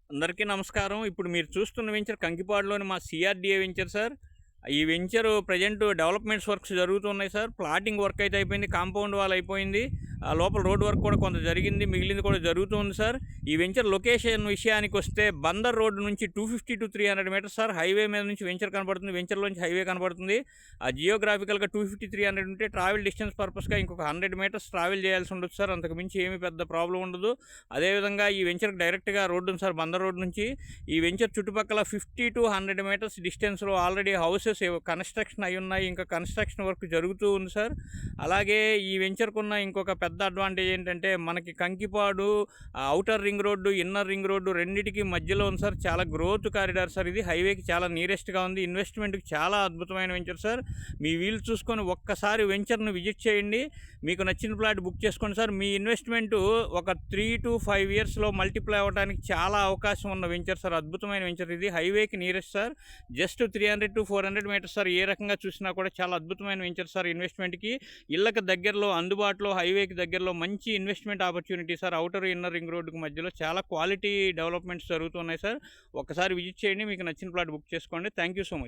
అందరికీ నమస్కారం. ఇప్పుడు మీరు చూస్తున్న వెంచర్ కంకిపాడులోని మా సిఆర్‌డిఏ వెంచర్ సార్. ఈ వెంచరు ప్రెజెంట్ డెవలప్‌మెంట్స్ వర్క్స్ జరుగుతున్నాయి సార్. ప్లాటింగ్ వర్క్ అయితే అయిపోయింది. కాంపౌండ్ వాల్ అయిపోయింది. లోపల రోడ్ వర్క్ కూడా కొంత జరిగింది. మిగిలింది కూడా జరుగుతుంది సార్. ఈ వెంచర్ లొకేషన్ విషయానికొస్తే బందర్ రోడ్ నుంచి 250-300 మీటర్స్ సార్. హైవే మీద నుంచి వెంచర్ కనపడుతుంది. వెంచర్‌లోంచి హైవే కనపడుతుంది. జియోగ్రాఫికల్‌గా 250-300 ఉంటే ట్రావెల్ డిస్టెన్స్ పర్పస్‌గా ఇంకొక 100 మీటర్స్ ట్రావెల్ చేయాల్సి ఉండొచ్చు సార్. అంతకు మించి ఏమీ పెద్ద ప్రాబ్లం ఉండదు. అదేవిధంగా ఈ వెంచర్‌కి డైరెక్ట్‌గా రోడ్డు ఉంది సార్ బందర్ రోడ్ నుంచి. ఈ వెంచర్ చుట్టుపక్కల 50-100 మీటర్స్ డిస్టెన్స్‌లో ఆల్రెడీ హౌసెస్ కన్స్ట్రక్షన్ అయి ఉన్నాయి. ఇంకా కన్స్ట్రక్షన్ వర్క్ జరుగుతూ ఉంది సార్. అలాగే ఈ వెంచర్కున్న ఇంకొక పెద్ద అడ్వాంటేజ్ ఏంటంటే మనకి Kankipadu outer ring road, inner ring road రెండింటికి మధ్యలో ఉంది సార్. చాలా గ్రోత్ కారిడార్ సార్. ఇది హైవేకి చాలా నియరెస్ట్గా ఉంది. ఇన్వెస్ట్మెంట్కి చాలా అద్భుతమైన వెంచర్ సార్. మీ వీలు చూసుకొని ఒక్కసారి వెంచర్ను విజిట్ చేయండి. మీకు నచ్చిన ప్లాట్ బుక్ చేసుకోండి సార్. మీ ఇన్వెస్ట్మెంట్ ఒక 3-5 ఇయర్స్లో మల్టిప్లై అవ్వడానికి చాలా అవకాశం ఉన్న వెంచర్ సార్. అద్భుతమైన వెంచర్ ఇది. హైవేకి nearest sir. Just 300-400 metres sir. ఏ రకంగా చూసినా కూడా చాలా అద్భుతమైన వెంచర్ సార్. ఇన్వెస్ట్మెంట్కి ఇళ్ళకి దగ్గరలో, అందుబాటులో, హైవేకి దగ్గరలో మంచి investment opportunity sir. Outer inner ring రోడ్డుకి మధ్యలో చాలా క్వాలిటీ డెవలప్మెంట్స్ జరుగుతున్నాయి సార్. ఒక్కసారి విజిట్ చేయండి. మీకు నచ్చిన ప్లాట్ బుక్ చేసుకోండి. Thank you so much.